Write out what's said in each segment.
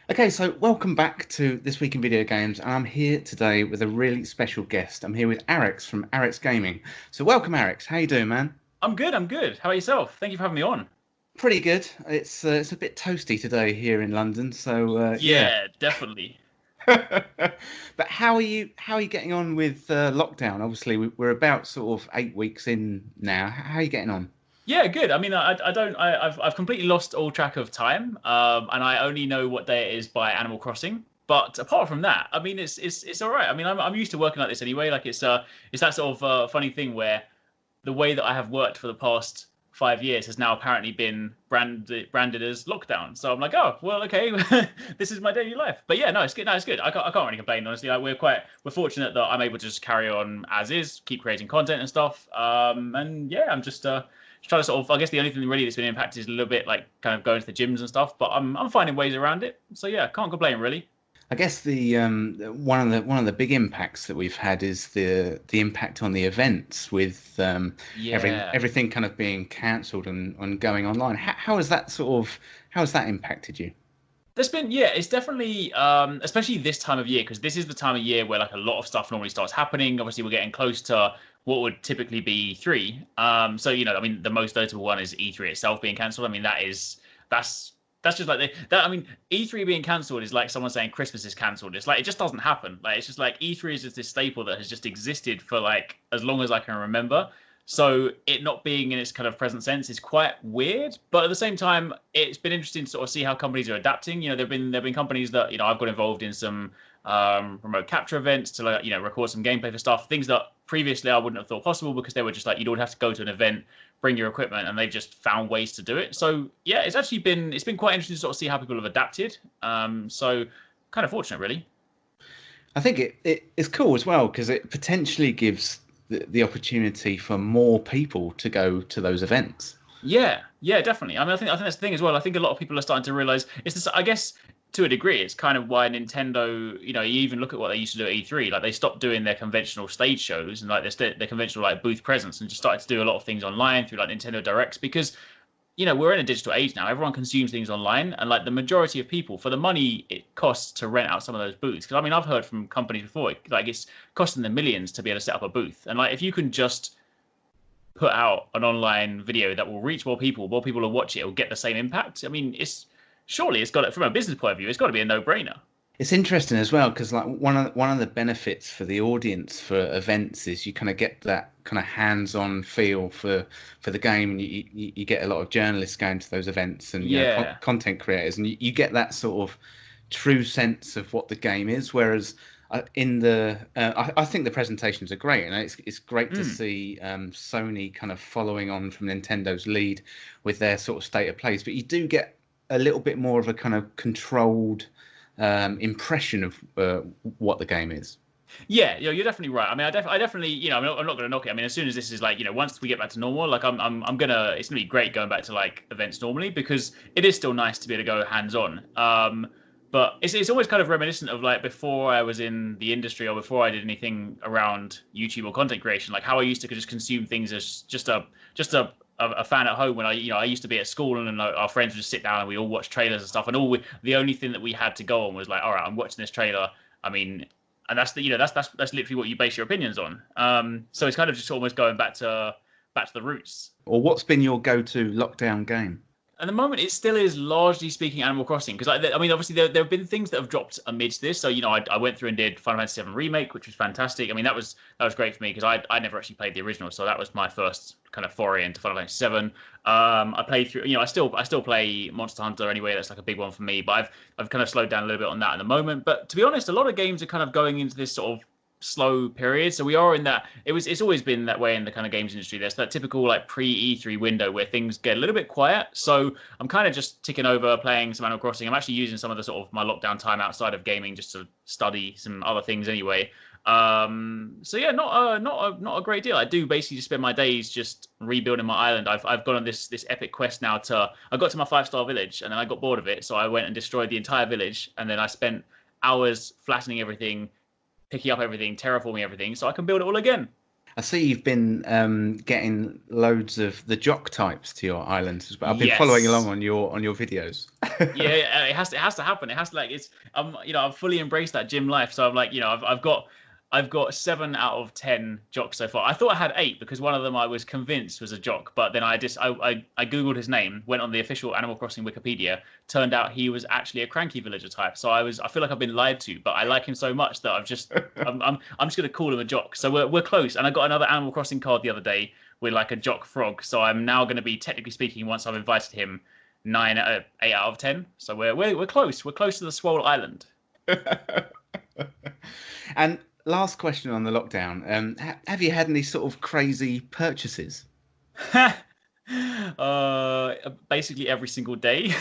Okay, so welcome back to This Week in Video Games, and I'm here today with a really special guest. I'm here with Arekkz from Arekkz Gaming. So welcome, Arekkz. How you doing, man? I'm good. I'm good. How about yourself? Thank you for having me on. Pretty good. It's a bit toasty today here in London, so yeah. Yeah, definitely. But how are you getting on with lockdown? Obviously, we're about sort of 8 weeks in now. How are you getting on? Yeah, good. I mean, I don't. I've completely lost all track of time. And I only know what day it is by Animal Crossing. But apart from that, I mean, it's all right. I mean, I'm used to working like this anyway. Like it's that sort of funny thing where the way that I have worked for the past 5 years has now apparently been branded as lockdown. So I'm like, oh well, okay, this is my daily life. But yeah, no, it's good. No, it's good. I can't really complain honestly. Like we're fortunate that I'm able to just carry on as is, keep creating content and stuff. And yeah, I'm just trying to sort of. I guess the only thing really that's been impacted is a little bit like kind of going to the gyms and stuff. But I'm finding ways around it. So yeah, can't complain really. I guess one of the big impacts that we've had is the impact on the events with Yeah. everything kind of being cancelled and going online. How has that how has that impacted you? There's been, yeah, it's definitely, especially this time of year, because this is the time of year where like a lot of stuff normally starts happening. Obviously, we're getting close to what would typically be E3. So I mean, the most notable one is E3 itself being cancelled. I mean, that's that's just like that. I mean, E3 being cancelled is like someone saying Christmas is cancelled. It's like it just doesn't happen. Like it's just like E3 is just this staple that has just existed for like as long as I can remember. So it not being in its kind of present sense is quite weird, but at the same time, it's been interesting to sort of see how companies are adapting. There've been companies that I've got involved in some remote capture events to like record some gameplay for stuff, things that previously I wouldn't have thought possible because they were just like you'd all have to go to an event, bring your equipment, and they've just found ways to do it. So yeah, it's been quite interesting to sort of see how people have adapted. So kind of fortunate, really. I think it's cool as well because it potentially gives the opportunity for more people to go to those events. Yeah, yeah, definitely. I think that's the thing as well. I think a lot of people are starting to realize it's this. I guess to a degree, it's kind of why Nintendo. You even look at what they used to do at E3. Like they stopped doing their conventional stage shows and like their conventional like booth presence and just started to do a lot of things online through like Nintendo Directs because we're in a digital age now. Everyone consumes things online, and like the majority of people, for the money it costs to rent out some of those booths. Because I mean, I've heard from companies before, like it's costing them millions to be able to set up a booth, and like if you can just put out an online video that will reach more people will watch it, it will get the same impact. I mean, it's got it from a business point of view, it's got to be a no-brainer. It's interesting as well because like one of the benefits for the audience for events is you kind of get that kind of hands-on feel for the game, and you get a lot of journalists going to those events and Yeah. content creators, and you get that sort of true sense of what the game is. Whereas I think the presentations are great, and it's great to Mm. see Sony kind of following on from Nintendo's lead with their sort of state of plays. But you do get a little bit more of a kind of controlled impression of what the game is. Yeah, you're definitely right. I mean, I definitely, I'm not going to knock it. I mean, as soon as this is like, once we get back to normal, like it's gonna be great going back to like events normally because it is still nice to be able to go hands on. But it's always kind of reminiscent of like before I was in the industry or before I did anything around YouTube or content creation, like how I used to just consume things as just a fan at home when I used to be at school and our friends would just sit down and we all watch trailers and stuff and the only thing that we had to go on was like, all right, I'm watching this trailer. I mean, and that's the that's literally what you base your opinions on. So it's kind of just almost going back to the roots. Or what's been your go-to lockdown game? At the moment, it still is largely speaking Animal Crossing because I mean, obviously there have been things that have dropped amidst this. So I went through and did Final Fantasy VII remake, which was fantastic. I mean, that was great for me because I never actually played the original, so that was my first kind of foray into Final Fantasy VII. I played through, I still play Monster Hunter anyway. That's like a big one for me, but I've kind of slowed down a little bit on that at the moment. But to be honest, a lot of games are kind of going into this sort of slow period. So we are in that it's always been that way in the kind of games industry. There's that typical like pre E3 window where things get a little bit quiet. So I'm kind of just ticking over playing some Animal Crossing. I'm actually using some of the sort of my lockdown time outside of gaming just to study some other things anyway. So yeah, not a great deal. I do basically just spend my days just rebuilding my island. I've gone on this epic quest now to I got to my 5-star village and then I got bored of it. So I went and destroyed the entire village and then I spent hours flattening everything, picking up everything, terraforming everything, so I can build it all again. I see you've been getting loads of the jock types to your islands as well. I've been following along Yes. on your videos. Yeah, it has to happen. It has to like it's I've fully embraced that gym life. So I'm like, I've got 7 out of 10 jocks so far. I thought I had 8 because one of them I was convinced was a jock, but then I googled his name, went on the official Animal Crossing Wikipedia. Turned out he was actually a cranky villager type. So I feel like I've been lied to, but I like him so much that I'm just gonna call him a jock. So we're close. And I got another Animal Crossing card the other day with like a jock frog. So I'm now going to be technically speaking once I've invited him 8 out of 10. So we're close. We're close to the Swole Island. And last question on the lockdown. Have you had any sort of crazy purchases? Basically every single day.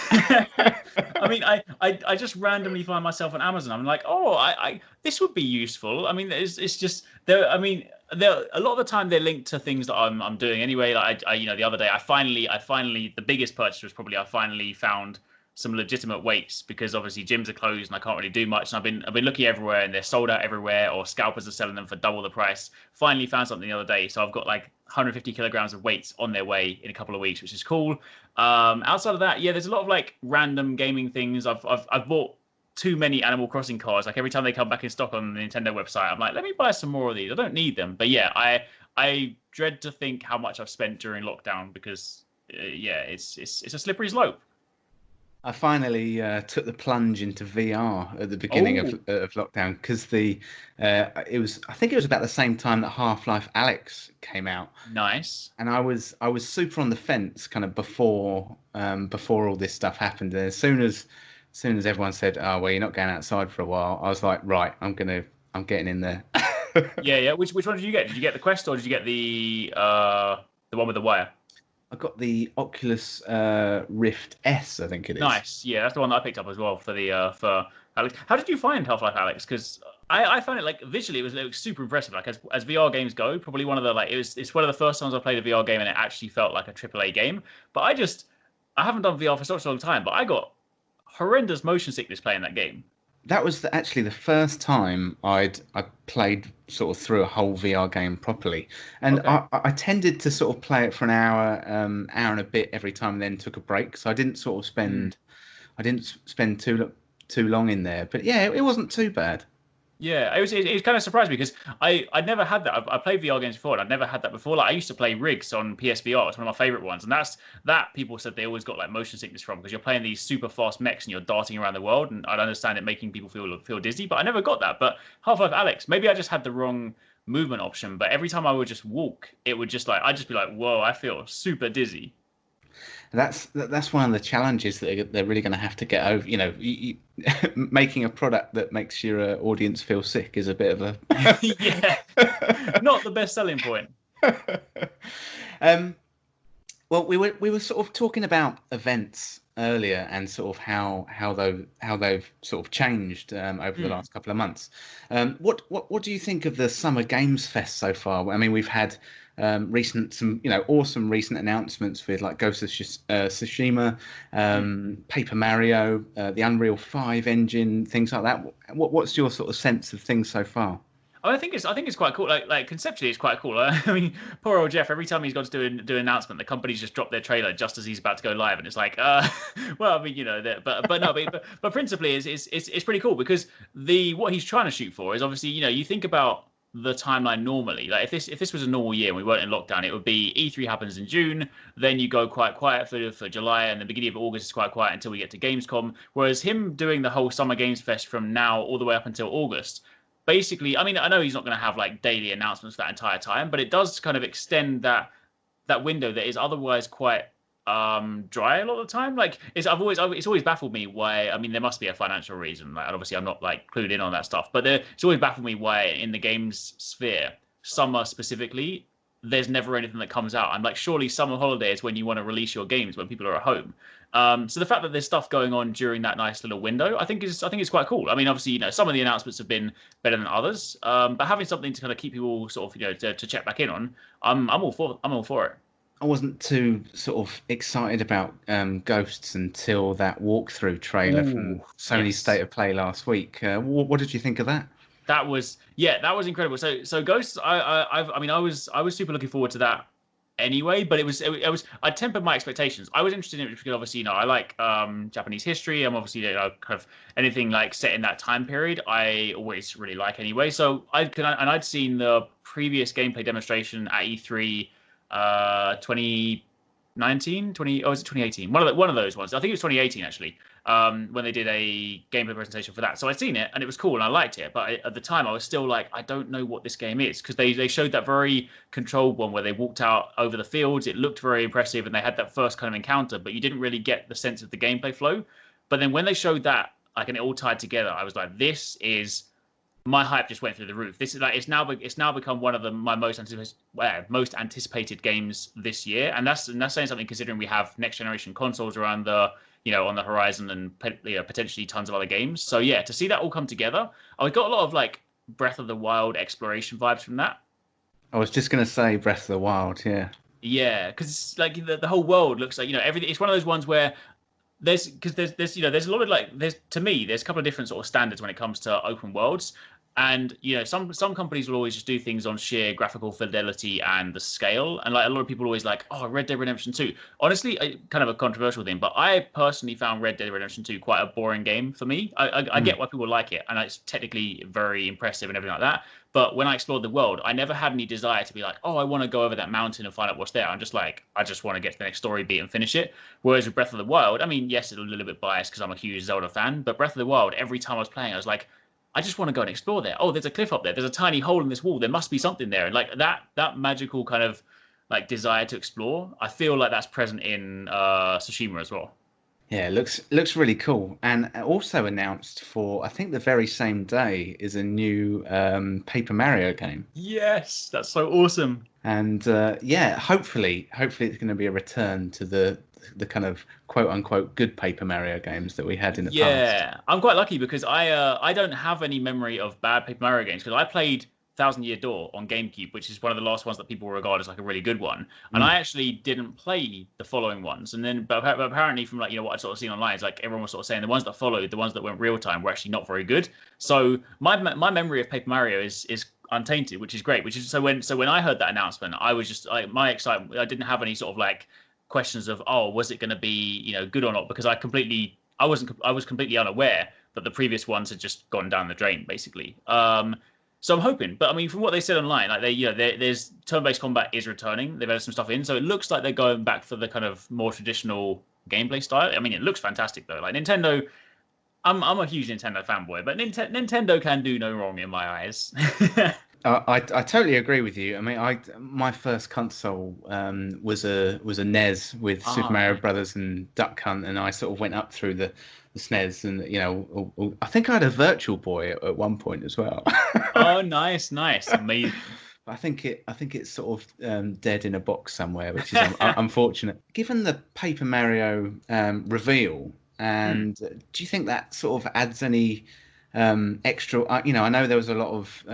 I mean, I just randomly find myself on Amazon. I'm like, oh, I this would be useful. I mean, it's just there. I mean, there a lot of the time they're linked to things that I'm doing anyway. Like the other day I finally the biggest purchase was probably I finally found some legitimate weights because obviously gyms are closed and I can't really do much. And I've been looking everywhere and they're sold out everywhere, or scalpers are selling them for double the price. Finally found something the other day, so I've got like 150 kilograms of weights on their way in a couple of weeks, which is cool. Outside of that, yeah, there's a lot of like random gaming things. I've bought too many Animal Crossing cards. Like every time they come back in stock on the Nintendo website, I'm like, let me buy some more of these. I don't need them, but yeah, I dread to think how much I've spent during lockdown because yeah, it's a slippery slope. I finally took the plunge into VR at the beginning of lockdown because I think it was about the same time that Half-Life Alyx came out. Nice. And I was super on the fence kind of before all this stuff happened. And as soon as everyone said, "Oh well, you're not going outside for a while," I was like, "Right, I'm getting in there." Yeah. Which one did you get? Did you get the Quest or did you get the one with the wire? I got the Oculus Rift S, I think it is. Nice. Yeah, that's the one that I picked up as well for the for Alyx. How did you find Half-Life Alyx? Because I found it like visually it was super impressive. Like as VR games go, probably one of the it's one of the first times I played a VR game and it actually felt like a AAA game. But I haven't done VR for such a long time, but I got horrendous motion sickness playing that game. That was actually the first time I played sort of through a whole VR game properly, and Okay. I tended to sort of play it for an hour, hour and a bit every time, and then took a break. So I didn't sort of spend too long in there. But yeah, it wasn't too bad. Yeah, it kind of surprised me because I'd never had that. I played VR games before, and I'd never had that before. Like I used to play Rigs on PSVR. It's one of my favorite ones, and that people said they always got like motion sickness from because you're playing these super fast mechs and you're darting around the world. And I'd understand it making people feel dizzy, but I never got that. But Half-Life Alyx, maybe I just had the wrong movement option. But every time I would just walk, it would just like I'd just be like, whoa, I feel super dizzy. That's one of the challenges that they're really going to have to get over. You know, making a product that makes your audience feel sick is a bit of a Yeah, not the best selling point. um, well, we were sort of talking about events earlier and sort of how they've sort of changed over the last couple of months. What do you think of the Summer Games Fest so far? I mean, we've had some awesome recent announcements with like Ghost of Tsushima, Paper Mario, the Unreal 5 engine, things like that. What's your sort of sense of things so far? I think it's quite cool. Like conceptually, it's quite cool. I mean, poor old Jeff. Every time he's got to do an announcement, the companies just drop their trailer just as he's about to go live, and it's like, well, I mean, but principally, it's pretty cool because what he's trying to shoot for is obviously, you think about the timeline normally. Like if this was a normal year and we weren't in lockdown, it would be E3 happens in June, then you go quite quiet for July, and the beginning of August is quite quiet until we get to Gamescom. Whereas him doing the whole Summer Games Fest from now all the way up until August. Basically, I mean, I know he's not going to have like daily announcements for that entire time, but it does kind of extend that window that is otherwise quite dry a lot of the time. Like it's always baffled me why. I mean, there must be a financial reason. Like obviously, I'm not like clued in on that stuff, but it's always baffled me why in the games sphere, summer specifically, there's never anything that comes out. I'm like, surely summer holidays when you want to release your games when people are at home. So the fact that there's stuff going on during that nice little window, I think is quite cool. I mean, obviously, some of the announcements have been better than others, but having something to kind of keep people sort of, to check back in on, I'm all for it. I wasn't too sort of excited about Ghosts until that walkthrough trailer from Sony's Yes. State of Play last week. What did you think of that? That was incredible. So Ghosts, I was super looking forward to that anyway, but it was I tempered my expectations. I was interested in it because obviously I like Japanese history. I'm obviously kind of anything like set in that time period. I always really like anyway. So I'd seen the previous gameplay demonstration at E3 2019, or was it 2018? One of those ones. I think it was 2018 actually. When they did a gameplay presentation for that. So I'd seen it and it was cool and I liked it. But at the time I was still like, I don't know what this game is, because they showed that very controlled one where they walked out over the fields. It looked very impressive and they had that first kind of encounter, but you didn't really get the sense of the gameplay flow. But then when they showed that, like, and it all tied together, I was like, this is, my hype just went through the roof. This is like, it's now become one of my most anticipated games this year, and that's saying something considering we have next generation consoles around on the horizon, and potentially tons of other games. So yeah, to see that all come together, I got a lot of like Breath of the Wild exploration vibes from that. I was just going to say Breath of the Wild, yeah. Yeah, because like the whole world looks like everything. It's one of those ones where there's a lot of like there's a couple of different sort of standards when it comes to open worlds. And some companies will always just do things on sheer graphical fidelity and the scale, and like a lot of people are always like, oh, Red Dead Redemption 2. Honestly, kind of a controversial thing, but I personally found Red Dead Redemption 2 quite a boring game for me. I get why people like it, and it's technically very impressive and everything like that. But when I explored the world, I never had any desire to be like, oh, I want to go over that mountain and find out what's there. I'm just like, I just want to get to the next story beat and finish it. Whereas with Breath of the Wild, I mean, yes, it's a little bit biased because I'm a huge Zelda fan, but Breath of the Wild, every time I was playing, I was like, I just want to go and explore there. Oh, there's a cliff up there. There's a tiny hole in this wall. There must be something there. And like that magical kind of like desire to explore, I feel like that's present in Tsushima as well. Yeah, it looks really cool. And also announced for, I think, the very same day is a new Paper Mario game. Yes, that's so awesome. And yeah, hopefully it's going to be a return to the kind of quote unquote good Paper Mario games that we had in the past. Yeah, I'm quite lucky because I don't have any memory of bad Paper Mario games, because I played Thousand Year Door on GameCube, which is one of the last ones that people regard as like a really good one. And I actually didn't play the following ones. And then, but apparently from like, what I'd sort of seen online, it's like everyone was sort of saying the ones that followed, the ones that went real time, were actually not very good. So my memory of Paper Mario is untainted, which is great. So when I heard that announcement, I was just like, my excitement, I didn't have any sort of like questions of, oh, was it going to be good or not, because I was completely unaware that the previous ones had just gone down the drain basically. So I'm hoping, but I mean, from what they said online, like there's turn-based combat is returning. They've added some stuff in, so it looks like they're going back for the kind of more traditional gameplay style. I mean, it looks fantastic though. Like Nintendo, I'm a huge Nintendo fanboy, but Nintendo can do no wrong in my eyes. I totally agree with you. I mean, my first console was a NES with Super Mario Brothers and Duck Hunt, and I sort of went up through the SNES, and I think I had a Virtual Boy at one point as well. Oh, nice, amazing. I think it's sort of dead in a box somewhere, which is unfortunate. Given the Paper Mario reveal, and do you think that sort of adds any extra? I know there was a lot of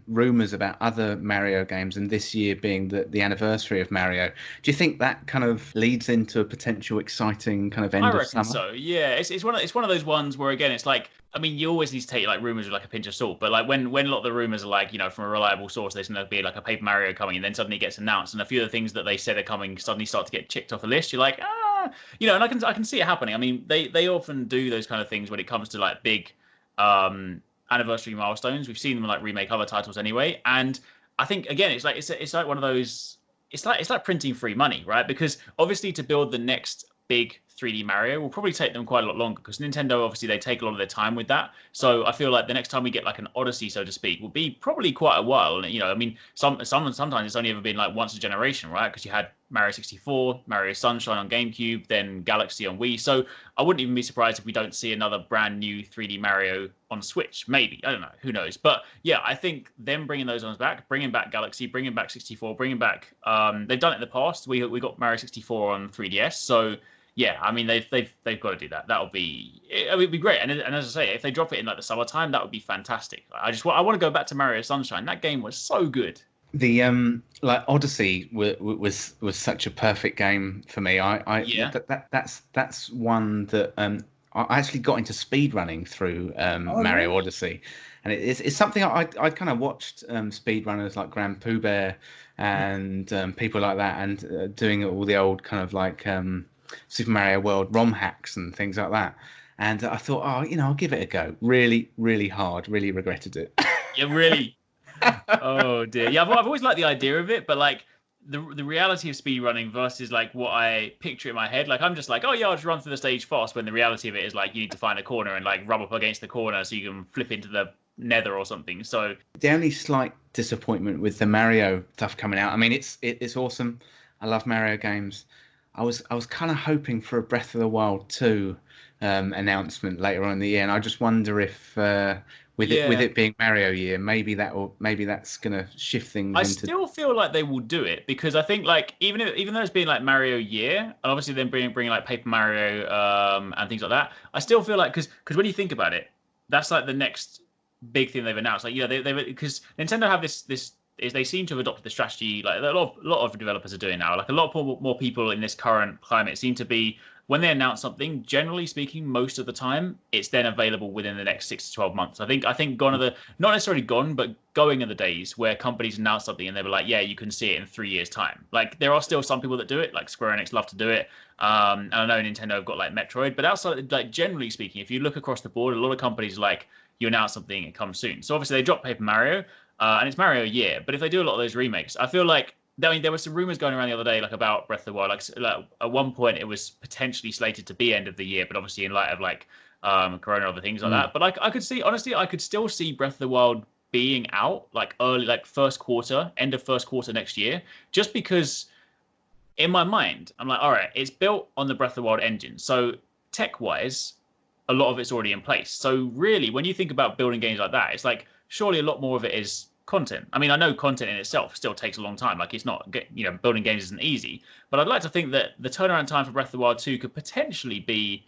rumors about other Mario games, and this year being the anniversary of Mario. Do you think that kind of leads into a potential exciting kind of end of summer? So. Yeah, it's one of those ones where, again, it's like, I mean, you always need to take like rumors with like a pinch of salt, but like when a lot of the rumors are like, from a reliable source, there's going to be like a Paper Mario coming, and then suddenly it gets announced, and a few of the things that they said are coming suddenly start to get checked off the list. You're like, and I can see it happening. I mean, they often do those kind of things when it comes to like big anniversary milestones. We've seen them like remake other titles anyway, and I think again it's like one of those. It's like printing free money, right? Because obviously to build the next big 3D Mario will probably take them quite a lot longer, because Nintendo, obviously, they take a lot of their time with that. So I feel like the next time we get like an Odyssey, so to speak, will be probably quite a while. And I mean, sometimes it's only ever been like once a generation, right? Because you had Mario 64, Mario Sunshine on GameCube, then Galaxy on Wii. So I wouldn't even be surprised if we don't see another brand new 3D Mario on Switch. Maybe, I don't know, who knows? But yeah, I think them bringing those ones back, bringing back Galaxy, bringing back 64, bringing back they've done it in the past. We got Mario 64 on 3DS, so. Yeah, I mean they've got to do that. It'd be great. And as I say, if they drop it in like the summertime, that would be fantastic. I want to go back to Mario Sunshine. That game was so good. The like Odyssey was such a perfect game for me. That's one that I actually got into speed running through Oh, Mario really? Odyssey, and it's something I kind of watched speed runners like Grand Pooh Bear and people like that, and doing all the old kind of like Super Mario World ROM hacks and things like that. And I thought, oh, I'll give it a go. Really, really hard. Really regretted it. Yeah, really. Oh dear. Yeah, I've always liked the idea of it, but like the reality of speed running versus like what I picture in my head, like I'm just like, oh yeah, I'll just run through the stage fast. When the reality of it is like you need to find a corner and like rub up against the corner so you can flip into the nether or something. So The only slight disappointment with the Mario stuff coming out, I mean, it's awesome. I love Mario games. I was kind of hoping for a Breath of the Wild 2 announcement later on in the year, and I just wonder if with yeah. it being Mario year, maybe that's gonna shift I things into. still feel like they will do it because I think like even though it's been like Mario year and obviously then bringing like Paper Mario and things like that, I still feel like because when you think about it, that's like the next big thing they've announced. Like they because Nintendo have this is they seem to have adopted the strategy like a lot of developers are doing now. Like a lot more people in this current climate seem to be when they announce something, generally speaking, most of the time, it's then available within the next 6 to 12 months. I think gone are the not necessarily gone, but going are the days where companies announce something and they were like, yeah, you can see it in 3 years' time. Like there are still some people that do it, like Square Enix love to do it. And I know Nintendo have got like Metroid, but outside, like generally speaking, if you look across the board, a lot of companies like you announce something, it comes soon. So obviously they dropped Paper Mario, and it's Mario year. But if they do a lot of those remakes, I feel like I mean, there were some rumors going around the other day, like about Breath of the Wild. Like at one point, it was potentially slated to be end of the year, but obviously in light of like Corona and other things like Mm. that. But like, I could see honestly, I could still see Breath of the Wild being out like early, like first quarter, end of first quarter next year, just because in my mind, I'm like, all right, it's built on the Breath of the Wild engine, so tech wise, a lot of it's already in place. So really, when you think about building games like that, it's like surely a lot more of it is content. I mean, I know content in itself still takes a long time. Like it's not, building games isn't easy. But I'd like to think that the turnaround time for Breath of the Wild 2 could potentially be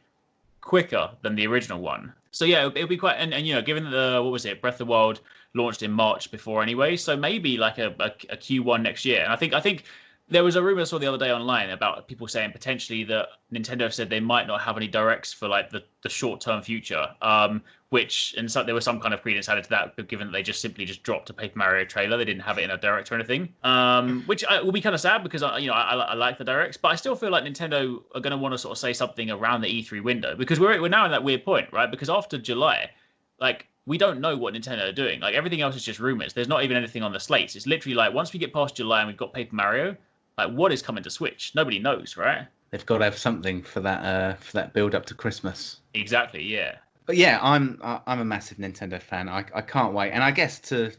quicker than the original one. So yeah, it'll be quite, and given the what was it, Breath of the Wild launched in March before anyway, so maybe like a Q1 next year. And I think there was a rumor I saw the other day online about people saying potentially that Nintendo said they might not have any directs for like the short term future. Which and so there was some kind of credence added to that, given that they simply dropped a Paper Mario trailer. They didn't have it in a direct or anything. Which will be kind of sad because I like the directs, but I still feel like Nintendo are going to want to sort of say something around the E3 window because we're now in that weird point, right? Because after July, like we don't know what Nintendo are doing. Like everything else is just rumors. There's not even anything on the slates. It's literally like once we get past July and we've got Paper Mario, like what is coming to Switch? Nobody knows, right? They've got to have something for that build up to Christmas. Exactly. Yeah. But yeah, I'm a massive Nintendo fan. I can't wait, and I guess to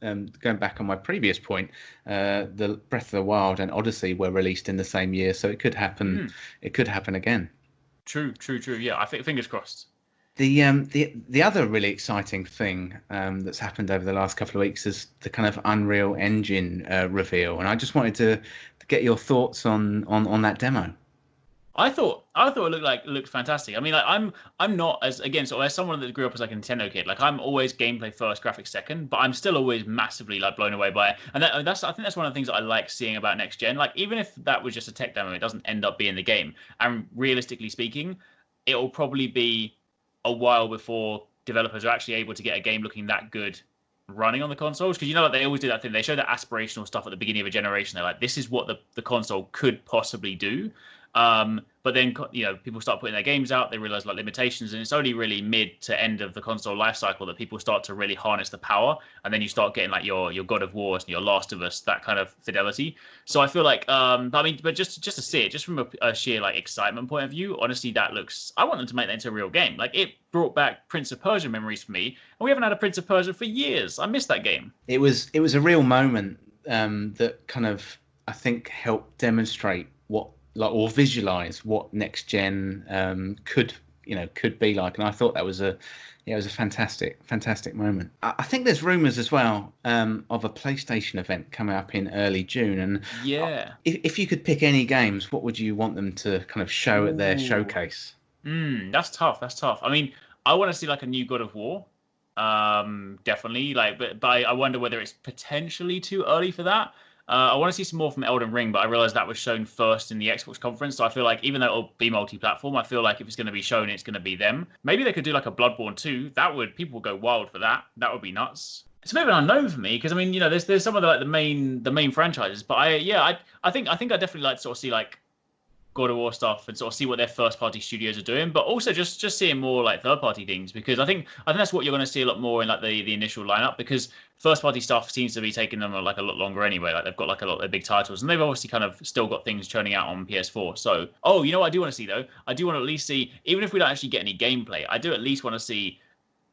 going back on my previous point, the Breath of the Wild and Odyssey were released in the same year, so it could happen. Mm. It could happen again. True. Yeah. I think fingers crossed. The other really exciting thing that's happened over the last couple of weeks is the kind of Unreal Engine reveal, and I just wanted to get your thoughts on that demo. I thought it looked fantastic. I mean, like I'm not as again, so as someone that grew up as like a Nintendo kid, like I'm always gameplay first, graphics second, but I'm still always massively like blown away by it. And that's I think that's one of the things that I like seeing about next gen. Like even if that was just a tech demo, it doesn't end up being the game. And realistically speaking, it will probably be a while before developers are actually able to get a game looking that good running on the consoles because like they always do that thing. They show that aspirational stuff at the beginning of a generation. They're like, this is what the console could possibly do. But then people start putting their games out, they realize like limitations, and it's only really mid to end of the console life cycle that people start to really harness the power, and then you start getting like your God of Wars and your Last of Us, that kind of fidelity. So I feel like but just to see it, just from a sheer like excitement point of view, honestly, that looks. I want them to make that into a real game. Like it brought back Prince of Persia memories for me, and we haven't had a Prince of Persia for years. I miss that game. It was a real moment that kind of I think helped demonstrate what or visualize what next gen could be like, and I thought that was it was a fantastic moment. I think there's rumors as well of a PlayStation event coming up in early June, and Yeah. if you could pick any games, what would you want them to kind of show at their Ooh. showcase? That's tough. That's tough. I mean, I want to see like a new God of War. Definitely. Like, but I wonder whether it's potentially too early for that. I want to see some more from Elden Ring, but I realized that was shown first in the Xbox conference. So I feel like even though it'll be multi-platform, I feel like if it's going to be shown, it's going to be them. Maybe they could do like a Bloodborne 2. People would go wild for that. That would be nuts. It's a bit of an unknown for me because I mean, there's some of the main franchises, but I think I definitely like to sort of see like God of War stuff and sort of see what their first party studios are doing, but also just seeing more like third party things, because I think that's what you're going to see a lot more in like the initial lineup, because first party stuff seems to be taking them like a lot longer anyway. Like they've got like a lot of their big titles, and they've obviously kind of still got things churning out on PS4. So, you know what I do want to see though? I do want to at least see, even if we don't actually get any gameplay, I do at least want to see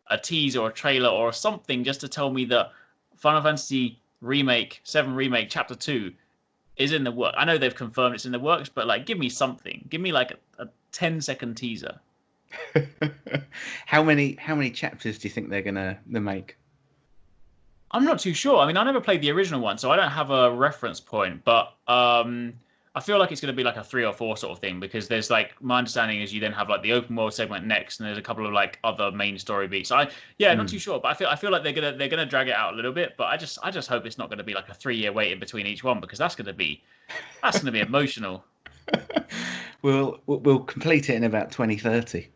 a tease or a trailer or something just to tell me that Final Fantasy VII Remake Chapter 2 is in the work. I know they've confirmed it's in the works, but like, give me something. Give me like a 10-second teaser. How many chapters do you think they're gonna make? I'm not too sure. I mean, I never played the original one, so I don't have a reference point. But I feel like it's going to be like a 3 or 4 sort of thing, because there's like, my understanding is you then have like the open world segment next, and there's a couple of like other main story beats. Not too sure, but I feel like they're gonna drag it out a little bit. But I just hope it's not going to be like a 3-year wait in between each one, because that's going to be emotional. We'll complete it in about 2030.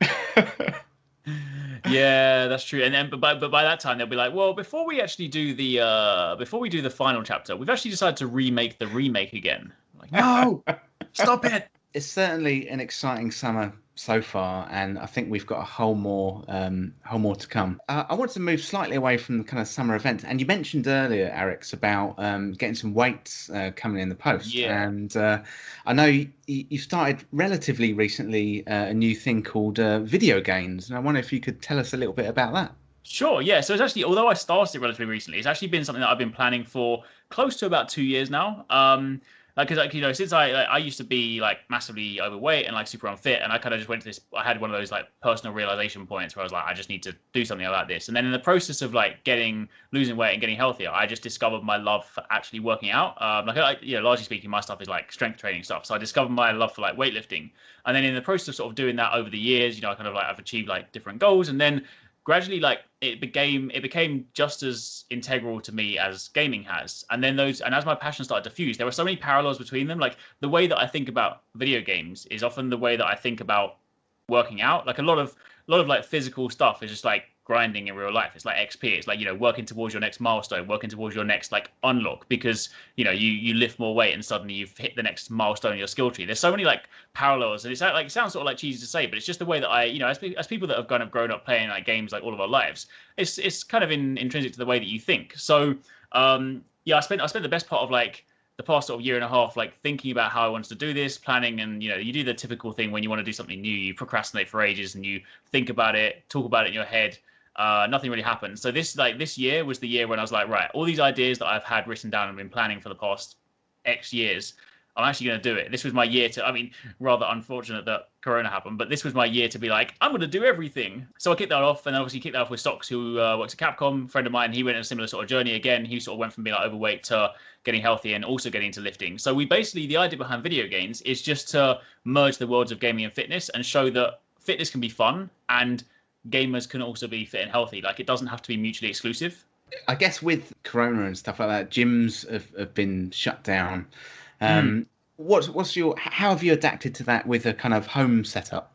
Yeah, that's true. And then, but by that time they'll be like, well, before we do the final chapter, we've actually decided to remake the remake again. Like, no, stop it. It's certainly an exciting summer so far, and I think we've got a whole more to come. I want to move slightly away from the kind of summer events, and you mentioned earlier, Arekkz, about getting some weights coming in the post. Yeah. And I know you started relatively recently a new thing called video games, and I wonder if you could tell us a little bit about that. Sure, yeah. So it's actually, although I started it relatively recently, it's actually been something that I've been planning for close to about 2 years now. Because since I used to be like massively overweight and like super unfit, and I kind of just went to this, I had one of those like personal realization points where I was like, I just need to do something about this. And then in the process of like losing weight and getting healthier, I just discovered my love for actually working out. Largely speaking, my stuff is like strength training stuff. So I discovered my love for like weightlifting, and then in the process of sort of doing that over the years, I kind of like I've achieved like different goals, and then gradually like it became just as integral to me as gaming has. And then as my passion started to fuse, there were so many parallels between them. Like the way that I think about video games is often the way that I think about working out. Like a lot of like physical stuff is just like grinding in real life. It's like XP. It's like, working towards your next milestone, working towards your next like unlock, because you lift more weight and suddenly you've hit the next milestone in your skill tree. There's so many like parallels, and it sounds sort of like cheesy to say, but it's just the way that I, as people that have kind of grown up playing like games like all of our lives, it's kind of intrinsic to the way that you think. So I spent the best part of like the past sort of year and a half like thinking about how I wanted to do this, planning, and you do the typical thing when you want to do something new, you procrastinate for ages and you think about it, talk about it in your head. Nothing really happened. So this year was the year when I was like, right, all these ideas that I've had written down and been planning for the past X years, I'm actually going to do it. This was my year rather unfortunate that Corona happened, but this was my year to be like, I'm going to do everything. So I kicked that off, and then obviously kicked that off with Stocks, who works at Capcom, a friend of mine. He went on a similar sort of journey again. He sort of went from being like overweight to getting healthy and also getting into lifting. So the idea behind video games is just to merge the worlds of gaming and fitness and show that fitness can be fun and gamers can also be fit and healthy. Like, it doesn't have to be mutually exclusive. I guess with Corona and stuff like that, gyms have blike shut down. How have you adapted to that with a kind of home setup?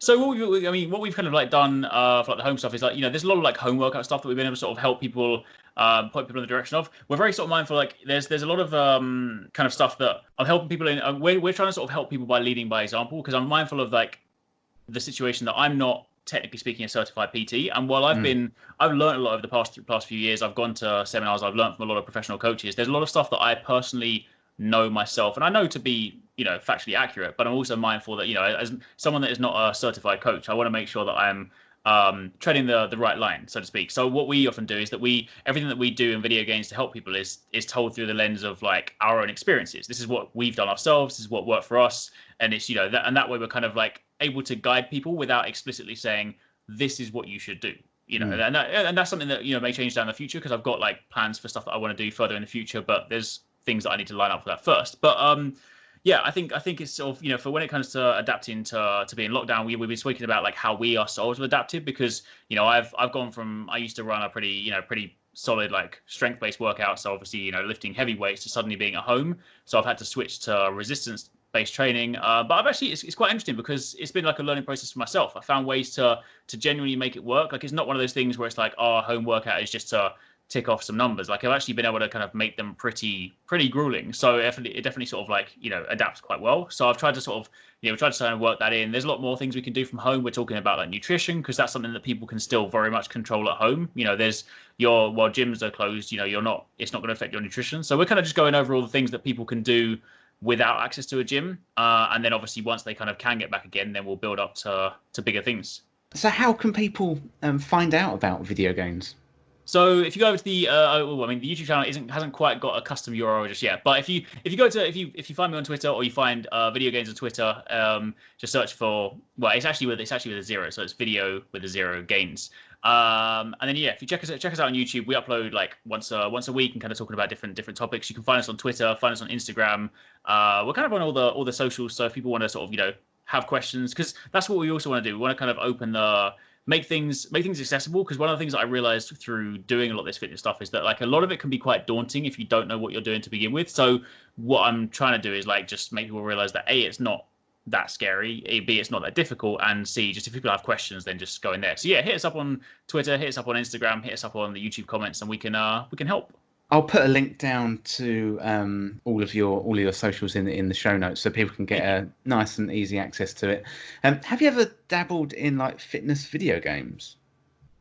So what we've kind of like done for like the home stuff is like, there's a lot of like home workout stuff that we've been able to sort of help people, point people in the direction of. We're very sort of mindful, like there's a lot of kind of stuff that I'm helping people in. We're trying to sort of help people by leading by example, because I'm mindful of like the situation that I'm not technically speaking a certified PT, and while I've learned a lot over the past few years, I've gone to seminars, I've learned from a lot of professional coaches. There's a lot of stuff that I personally know myself, and I know to be factually accurate, but I'm also mindful that as someone that is not a certified coach, I want to make sure that I'm treading the right line, so to speak. So what we often do is that everything that we do in video games to help people is told through the lens of like our own experiences. This is what we've done ourselves, this is what worked for us, and it's that way we're kind of like able to guide people without explicitly saying this is what you should do. And that's something that may change down the future, because I've got like plans for stuff that I want to do further in the future, but there's things that I need to line up for that first. But I think it's sort of for when it comes to adapting to being locked down, we've been speaking about like how we ourselves have adapted, because I've gone from, I used to run a pretty solid like strength-based workouts. So obviously, you know, lifting heavy weights to suddenly being at home. So I've had to switch to resistance-based training. But I've actually it's quite interesting because it's been like a learning process for myself. I found ways to genuinely make it work. Like it's not one of those things where it's like, oh, home workout is just to tick off some numbers. Like I've actually been able to kind of make them pretty grueling. So it definitely sort of like, you know, adapts quite well. So I've tried to sort of, you know, kind of work that in. There's a lot more things we can do from home. We're talking about like nutrition, because that's something that people can still very much control at home. You know, while gyms are closed, you know, it's not going to affect your nutrition. So we're kind of just going over all the things that people can do without access to a gym. And then obviously once they kind of can get back again, then we'll build up to bigger things. So how can people find out about video games? So if you go over to the, the YouTube channel hasn't quite got a custom URL just yet. But if you find me on Twitter, or you find video games on Twitter, just search for, well, it's actually with a zero, so it's video with a zero gains. And then yeah, if you check us out on YouTube, we upload like once a week and kind of talking about different topics. You can find us on Twitter, find us on Instagram. We're kind of on all the socials. So if people want to sort of, you know, have questions, because that's what we also want to do. We want to kind of make things accessible, because one of the things that I realized through doing a lot of this fitness stuff is that like a lot of it can be quite daunting if you don't know what you're doing to begin with. So what I'm trying to do is like just make people realize that A, it's not that scary, B, it's not that difficult, and C, just if people have questions, then just go in there. So yeah, hit us up on Twitter, hit us up on Instagram, hit us up on the YouTube comments, and we can help. I'll put a link down to all of your socials in the show notes, so people can get a nice and easy access to it. Have you ever dabbled in like fitness video games?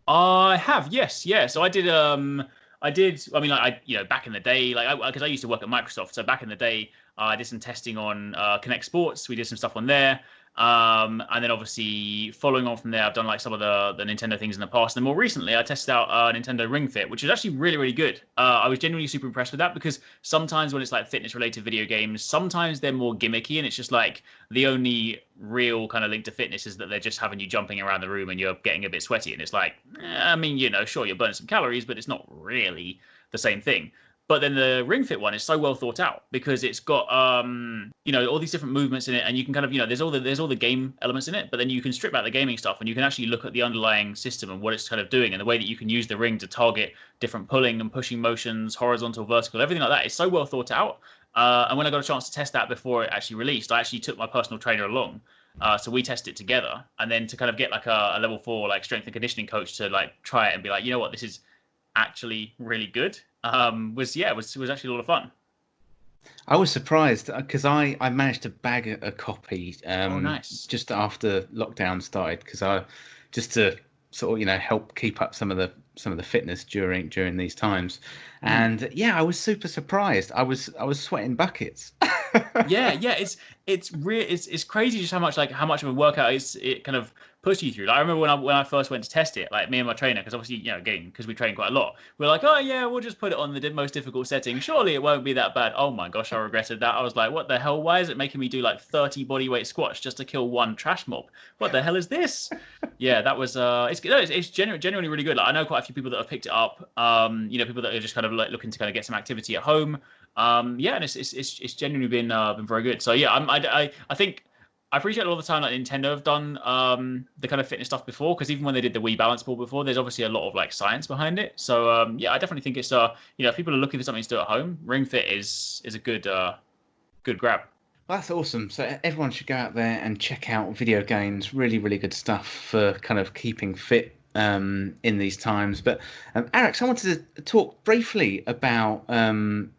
I have, yes, yeah. So I did. I mean, like back in the day, like because I used to work at Microsoft, so back in the day, I did some testing on Kinect Sports. We did some stuff on there. And then obviously following on from there, I've done like some of the Nintendo things in the past. And more recently, I tested out Nintendo Ring Fit, which is actually really, really good. I was genuinely super impressed with that, because sometimes when it's like fitness related video games, sometimes they're more gimmicky, and it's just like the only real kind of link to fitness is that they're just having you jumping around the room and you're getting a bit sweaty. And it's like, I mean, you know, sure, you're burning some calories, but it's not really the same thing. But then the Ring Fit one is so well thought out, because it's got all these different movements in it, and you can kind of, you know, there's all the game elements in it, but then you can strip out the gaming stuff and you can actually look at the underlying system and what it's kind of doing, and the way that you can use the ring to target different pulling and pushing motions, horizontal, vertical, everything like that is so well thought out. And when I got a chance to test that before it actually released, I actually took my personal trainer along. So we tested it together, and then to kind of get like a level 4 like strength and conditioning coach to like try it and be like, you know what, this is actually really good. Was actually a lot of fun. I was surprised because I managed to bag a copy oh, nice. just after lockdown started, because I just to sort of, you know, help keep up some of the fitness during these times. And yeah, I was super surprised. I was sweating buckets. yeah, it's crazy just how much of a workout it kind of puts you through. Like, I remember when I first went to test it, like me and my trainer, because obviously, you know, again, because we train quite a lot, we're like, oh yeah, we'll just put it on the most difficult setting. Surely it won't be that bad. Oh my gosh, I regretted that. I was like, what the hell? Why is it making me do like 30 bodyweight squats just to kill one trash mob? What the hell is this? Yeah, that was it's genuinely really good. Like, I know quite a few people that have picked it up. People that are just kind of like looking to kind of get some activity at home. And it's genuinely been very good. So yeah, I think I appreciate all the time that Nintendo have done the kind of fitness stuff before, because even when they did the Wii Balance Ball before, there's obviously a lot of like science behind it. So I definitely think it's if people are looking for something to do at home, Ring Fit is a good grab. Well, that's awesome. So everyone should go out there and check out video games. Really, really good stuff for kind of keeping fit in these times. But Arekkz, I wanted to talk briefly about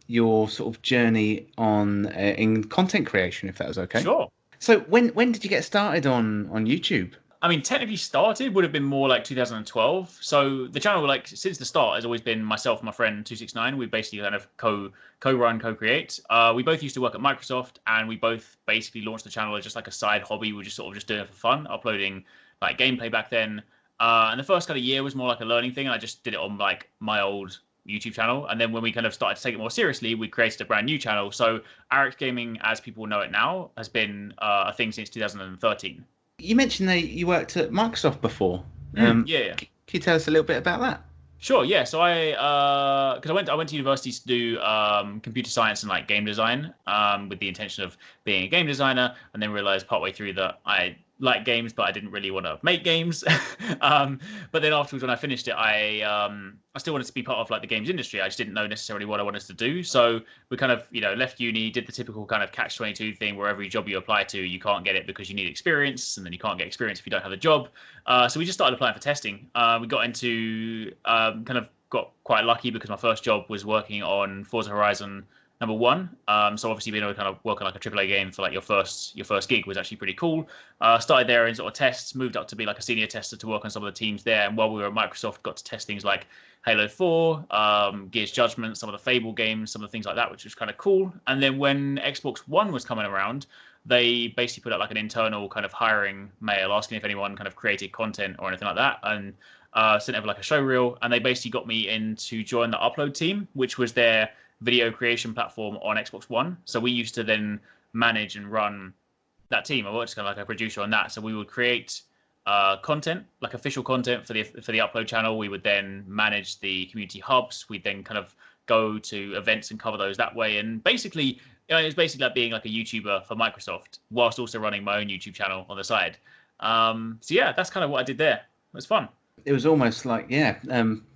your sort of journey in content creation, if that was okay. Sure. So when did you get started on YouTube? I mean, technically started would have been more like 2012. So the channel, like since the start, has always been myself and my friend 269. We basically kind of co-run, co-create. We both used to work at Microsoft, and we both basically launched the channel as just like a side hobby. We were just sort of just doing it for fun, uploading like gameplay back then. And the first kind of year was more like a learning thing. And I just did it on like my old YouTube channel. And then when we kind of started to take it more seriously, we created a brand new channel. So Arekkz Gaming, as people know it now, has been a thing since 2013. You mentioned that you worked at Microsoft before. Yeah. Can you tell us a little bit about that? Sure. Yeah. So I went to university to do computer science and like game design with the intention of being a game designer, and then realized partway through that I like games, but I didn't really want to make games. But then afterwards, when I finished it, I still wanted to be part of like the games industry. I just didn't know necessarily what I wanted to do. So we kind of, left uni, did the typical kind of catch-22 thing where every job you apply to, you can't get it because you need experience, and then you can't get experience if you don't have a job. So we just started applying for testing. We got into got quite lucky because my first job was working on Forza Horizon #1. So obviously being able to kind of work on like a AAA game for like your first gig was actually pretty cool. Started there in sort of tests, moved up to be like a senior tester to work on some of the teams there. And while we were at Microsoft, got to test things like Halo 4, Gears Judgment, some of the Fable games, some of the things like that, which was kind of cool. And then when Xbox One was coming around, they basically put out like an internal kind of hiring mail asking if anyone kind of created content or anything like that. And sent over like a show reel, and they basically got me in to join the Upload team, which was their video creation platform on Xbox One. So we used to then manage and run that team. I worked as kind of like a producer on that. So we would create content, like official content for the Upload channel. We would then manage the community hubs. We'd then kind of go to events and cover those that way. And basically, it's basically like being like a YouTuber for Microsoft, whilst also running my own YouTube channel on the side. So yeah, that's kind of what I did there. It was fun. It was almost like,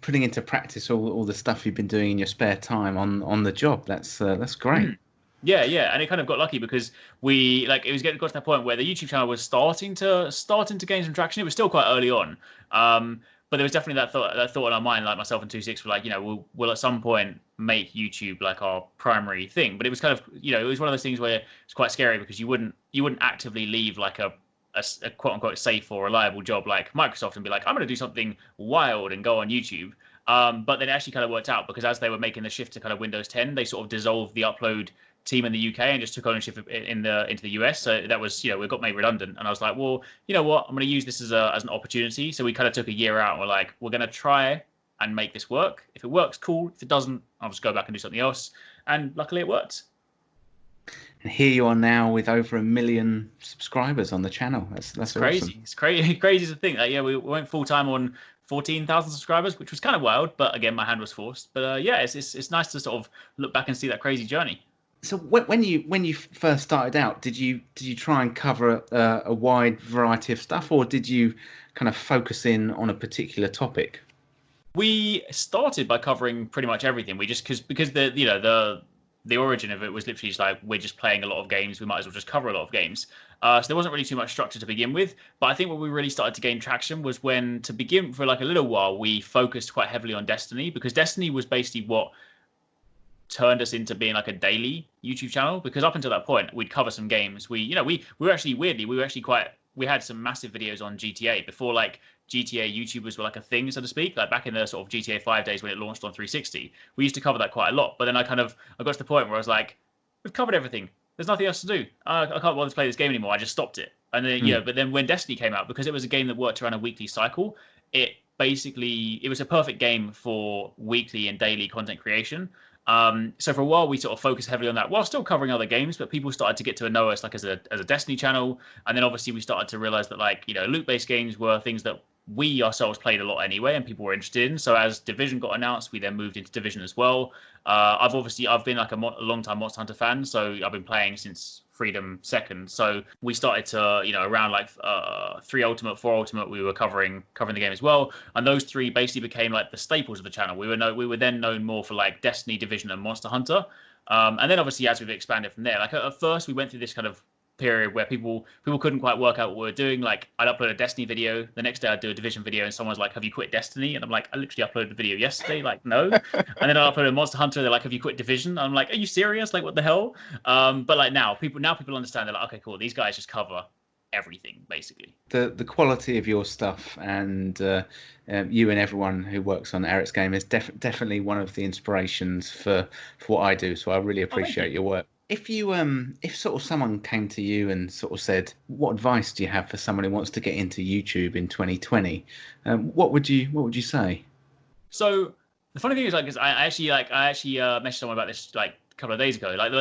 putting into practice all the stuff you've been doing in your spare time on the job. That's great. Yeah, and it kind of got lucky because we got to that point where the YouTube channel was starting to gain some traction. It was still quite early on, but there was definitely that thought in our mind, like myself and 2-6 were like, we'll at some point make YouTube like our primary thing. But it was kind of, it was one of those things where it's quite scary because you wouldn't actively leave like a quote unquote safe or reliable job like Microsoft and be like, I'm going to do something wild and go on YouTube. But then it actually kind of worked out because as they were making the shift to kind of Windows 10, they sort of dissolved the Upload team in the UK and just took ownership into the US. So that was, we got made redundant. And I was like, well, you know what? I'm going to use this as an opportunity. So we kind of took a year out and we're like, we're going to try and make this work. If it works, cool. If it doesn't, I'll just go back and do something else. And luckily it worked. And here you are now with over 1 million subscribers on the channel. That's crazy. Awesome. It's crazy to think that. We went full time on 14,000 subscribers, which was kind of wild. But again, my hand was forced. But it's nice to sort of look back and see that crazy journey. So when you first started out, did you try and cover a wide variety of stuff, or did you kind of focus in on a particular topic? We started by covering pretty much everything. We just because the origin of it was literally just like, we're just playing a lot of games, we might as well just cover a lot of games. So there wasn't really too much structure to begin with. But I think what we really started to gain traction was when, to begin for like a little while, we focused quite heavily on Destiny, because Destiny was basically what turned us into being like a daily YouTube channel. Because up until that point, we'd cover some games. We were actually we had some massive videos on GTA before like GTA YouTubers were like a thing, so to speak, like back in the sort of GTA 5 days when it launched on 360. We used to cover that quite a lot. But then I got to the point where I was like, we've covered everything. There's nothing else to do. I can't bother to play this game anymore. I just stopped it. And then, but then when Destiny came out, because it was a game that worked around a weekly cycle, it was a perfect game for weekly and daily content creation. So for a while we sort of focused heavily on that while still covering other games, but people started to get to know us like as a Destiny channel. And then obviously we started to realize that loot-based games were things that we ourselves played a lot anyway and people were interested in. So as Division got announced, we then moved into Division as well. I've been like a long-time Monster Hunter fan, so I've been playing since Freedom 2nd. So we started to, around like 3 Ultimate, 4 Ultimate, we were covering the game as well. And those three basically became like the staples of the channel. We were then known more for like Destiny, Division, and Monster Hunter. And then obviously as we've expanded from there, like at first we went through this kind of period where people couldn't quite work out what we were doing. Like I'd upload a Destiny video, the next day I'd do a Division video, and someone's like, have you quit Destiny? And I'm like, I literally uploaded the video yesterday. Like, no. And then I uploaded a Monster Hunter, they're like, have you quit Division? I'm like, are you serious? Like, what the hell? But like now people understand. They're like, okay, cool, these guys just cover everything basically. The quality of your stuff and you and everyone who works on Arekkz Game is definitely one of the inspirations for what I do. So I really appreciate your work. If sort of someone came to you and sort of said, what advice do you have for someone who wants to get into YouTube in 2020? What would you say? So the funny thing is, like, I actually messaged someone about this like a couple of days ago. Like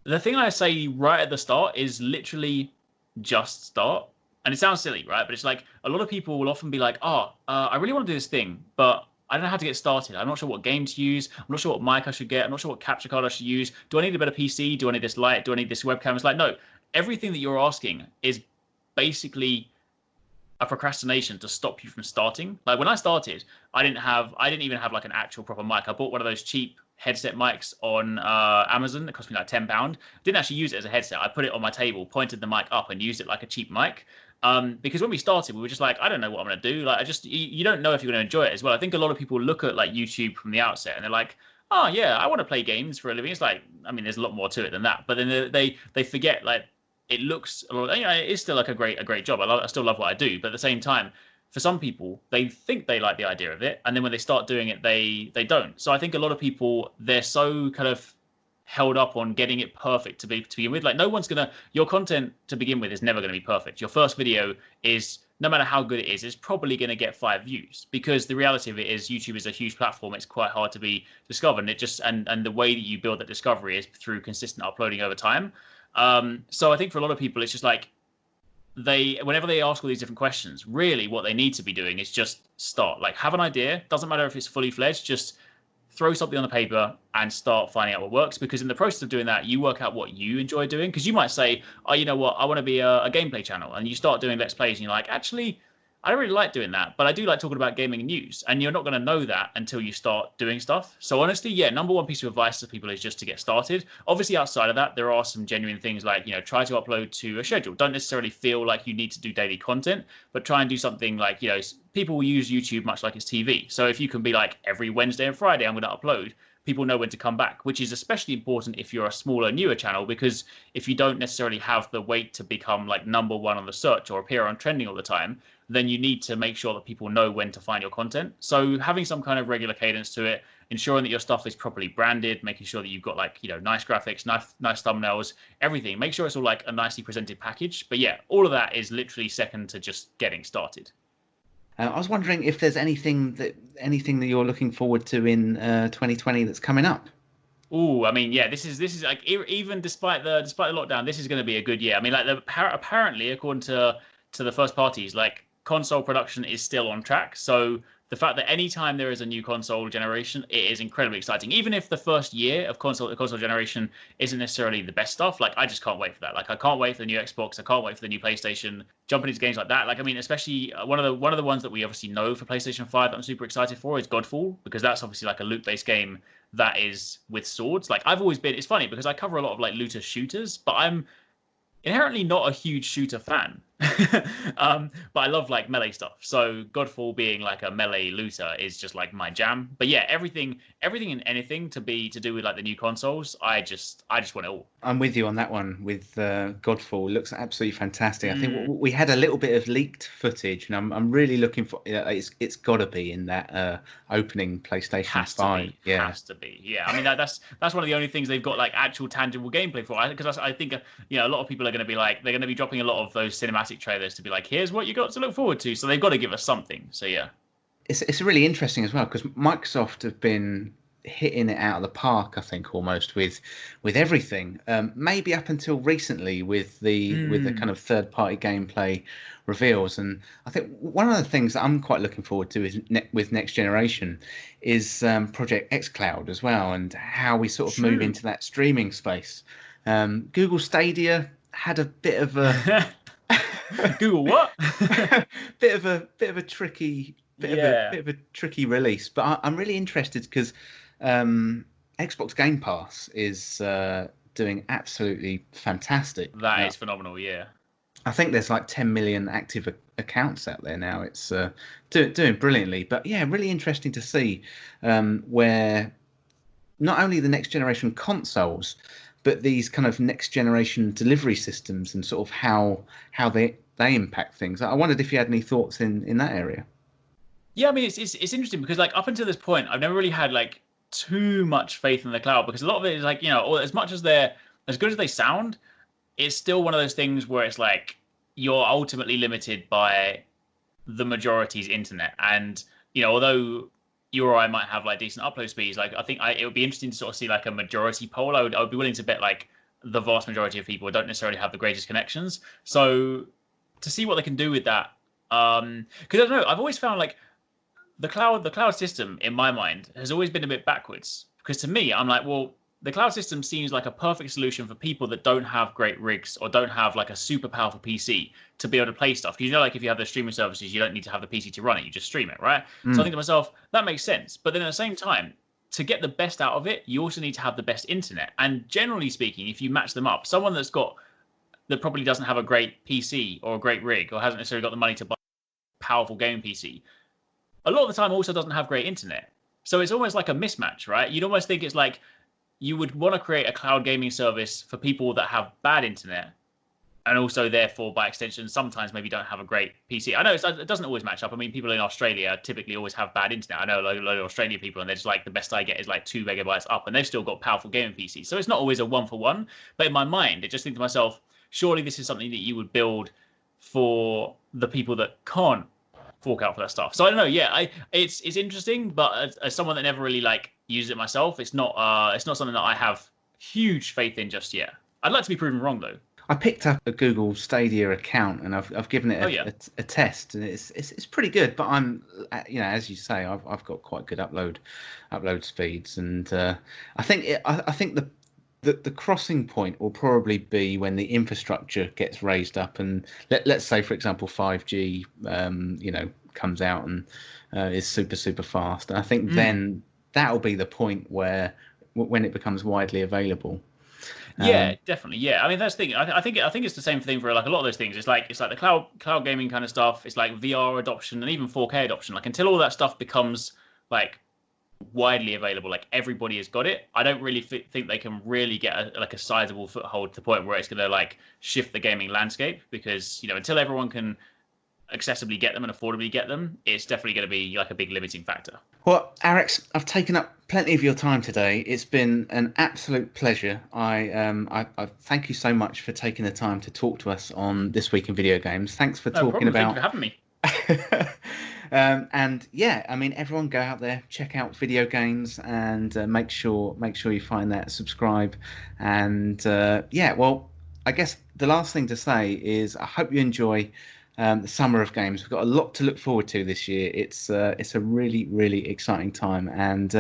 the thing I say right at the start is literally just start. And it sounds silly, right? But it's like a lot of people will often be like, I really want to do this thing, but I don't know how to get started. I'm not sure what game to use. I'm not sure what mic I should get. I'm not sure what capture card I should use. Do I need a better PC? Do I need this light? Do I need this webcam? It's like, no, everything that you're asking is basically a procrastination to stop you from starting. Like when I started, I didn't even have like an actual proper mic. I bought one of those cheap headset mics on Amazon. It cost me like £10. Didn't actually use it as a headset. I put it on my table, pointed the mic up, and used it like a cheap mic. Because when we started, we were just like, I don't know what I'm going to do. Like, you don't know if you're going to enjoy it as well. I think a lot of people look at like YouTube from the outset and they're like, oh yeah, I want to play games for a living. It's like, I mean, there's a lot more to it than that. But then they forget, like, it looks a lot, it is still like a great job. I still love what I do, but at the same time, for some people, they think they like the idea of it, and then when they start doing it, they don't. So I think a lot of people, they're so kind of held up on getting it perfect to begin with. Like, no one's gonna, your content to begin with is never going to be perfect. Your first video is, no matter how good it is, it's probably going to get 5 views, because the reality of it is YouTube is a huge platform. It's quite hard to be discovered, and it just and the way that you build that discovery is through consistent uploading over time. So I think for a lot of people, it's just like, whenever they ask all these different questions, really what they need to be doing is just start. Like, have an idea. Doesn't matter if it's fully fledged, just throw something on the paper and start finding out what works. Because in the process of doing that, you work out what you enjoy doing. Because you might say, oh, you know what, I want to be a gameplay channel. And you start doing Let's Plays and you're like, actually, I don't really like doing that, but I do like talking about gaming and news. And you're not going to know that until you start doing stuff. So honestly, yeah, number one piece of advice to people is just to get started. Obviously, outside of that, there are some genuine things like, try to upload to a schedule. Don't necessarily feel like you need to do daily content, but try and do something like, people will use YouTube much like it's TV. So if you can be like, every Wednesday and Friday, I'm going to upload, people know when to come back, which is especially important if you're a smaller, newer channel, because if you don't necessarily have the weight to become like #1 on the search or appear on trending all the time, then you need to make sure that people know when to find your content. So having some kind of regular cadence to it, ensuring that your stuff is properly branded, making sure that you've got like, nice graphics, nice thumbnails, everything. Make sure it's all like a nicely presented package. But yeah, all of that is literally second to just getting started. I was wondering if there's anything that you're looking forward to in 2020 that's coming up. Oh, I mean, yeah, this is like, even despite the lockdown, this is going to be a good year. I mean, like, apparently, according to the first parties, like, console production is still on track. So the fact that anytime there is a new console generation, it is incredibly exciting. Even if the first year of console generation isn't necessarily the best stuff, like, I just can't wait for that. Like, I can't wait for the new Xbox. I can't wait for the new PlayStation. Jumping into games like that. Like, I mean, especially one of the ones that we obviously know for PlayStation 5 that I'm super excited for is Godfall, because that's obviously like a loot-based game that is with swords. Like, I've always been, it's funny because I cover a lot of like looter shooters, but I'm inherently not a huge shooter fan. But I love like melee stuff. So Godfall being like a melee looter is just like my jam. But yeah, everything and anything to do with like the new consoles, I just want it all. I'm with you on that one with Godfall. It looks absolutely fantastic. I think we had a little bit of leaked footage, and I'm really looking for. It's got to be in that opening PlayStation 5. Yeah, has to be. Yeah, I mean that's one of the only things they've got like actual tangible gameplay for. Because I think a lot of people are going to be like, they're going to be dropping a lot of those cinematic trailers to be like, here's what you got to look forward to. So they've got to give us something. So yeah, it's really interesting as well, because Microsoft have been hitting it out of the park, I think, almost with everything. Maybe up until recently with the kind of third-party gameplay reveals. And I think one of the things that I'm quite looking forward to is with next generation is Project xCloud as well, and how we sort of move into that streaming space. Google Stadia had a bit of a Google what? bit of a tricky release, but I'm really interested because Xbox Game Pass is doing absolutely fantastic. That is phenomenal, yeah. I think there's like 10 million active accounts out there now. It's doing brilliantly, but yeah, really interesting to see where not only the next generation consoles, but these kind of next generation delivery systems and sort of how they impact things. I wondered if you had any thoughts in that area. Yeah, I mean, it's interesting because like up until this point, I've never really had like too much faith in the cloud, because a lot of it is like, as much as they're as good as they sound, it's still one of those things where it's like you're ultimately limited by the majority's internet. And although you or I might have like decent upload speeds, like I think it would be interesting to sort of see like a majority poll. I would be willing to bet like the vast majority of people don't necessarily have the greatest connections. So to see what they can do with that, because I don't know, I've always found like the cloud system in my mind has always been a bit backwards, because to me, I'm like, well, the cloud system seems like a perfect solution for people that don't have great rigs or don't have like a super powerful PC to be able to play stuff. Because like if you have the streaming services, you don't need to have the PC to run it. You just stream it, right? So I think to myself, that makes sense. But then at the same time, to get the best out of it, you also need to have the best internet. And generally speaking, if you match them up, someone that probably doesn't have a great PC or a great rig or hasn't necessarily got the money to buy a powerful gaming PC, a lot of the time also doesn't have great internet. So it's almost like a mismatch, right? You'd almost think it's like you would want to create a cloud gaming service for people that have bad internet and also therefore by extension sometimes maybe don't have a great PC. I know it doesn't always match up. I mean, people in Australia typically always have bad internet. I know a lot of Australian people and they're just like, the best I get is like 2 megabytes up and they've still got powerful gaming PCs. So it's not always a 1-for-1. But in my mind, I just think to myself, surely this is something that you would build for the people that can't fork out for that stuff. So I don't know. Yeah, it's interesting, but as someone that never really like uses it myself, it's not something that I have huge faith in just yet. I'd like to be proven wrong though. I picked up a Google Stadia account and I've given it a test, and it's pretty good. But I'm, as you say, I've got quite good upload speeds, and I think the crossing point will probably be when the infrastructure gets raised up, and let's say, for example, 5G, comes out and is super fast. And I think then that'll be the point when it becomes widely available. Yeah, definitely. Yeah, I mean that's the thing. I think it's the same thing for like a lot of those things. It's like the cloud gaming kind of stuff. It's like VR adoption and even 4K adoption. Like until all that stuff becomes like widely available, like everybody has got it, I don't really think they can really get a sizable foothold to the point where it's going to like shift the gaming landscape, because until everyone can accessibly get them and affordably get them, it's definitely going to be like a big limiting factor. Well, Arekkz, I've taken up plenty of your time today. It's been an absolute pleasure. I thank you so much for taking the time to talk to us on This Week in Video Games. Thanks for talking about. Thank you for having me. And yeah, I mean, everyone go out there, check out video games, and make sure you find that, subscribe, and well, I guess the last thing to say is I hope you enjoy the summer of games. We've got a lot to look forward to this year. It's a really exciting time, and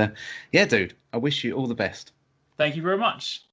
dude, I wish you all the best. Thank you very much.